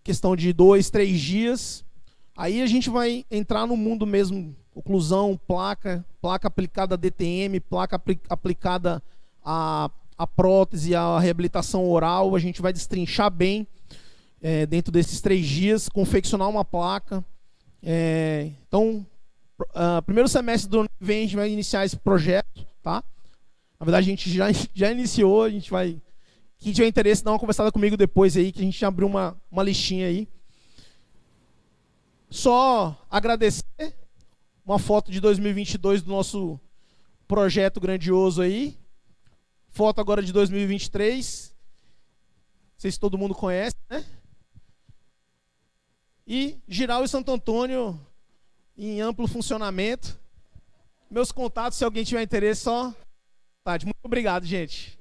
questão de 2, 3 dias. Aí a gente vai entrar no mundo mesmo, oclusão, placa aplicada a DTM, placa aplicada a prótese, a reabilitação oral. A gente vai destrinchar bem dentro desses 3 dias, confeccionar uma placa. Então, primeiro semestre do ano que vem a gente vai iniciar esse projeto, tá? Na verdade a gente já iniciou, a gente vai... Quem tiver interesse, dá uma conversada comigo depois aí, que a gente abriu uma listinha aí. Só agradecer, uma foto de 2022 do nosso projeto grandioso aí. Foto agora de 2023. Não sei se todo mundo conhece, né? E Giral e Santo Antônio em amplo funcionamento. Meus contatos, se alguém tiver interesse, só... Tá, muito obrigado, gente.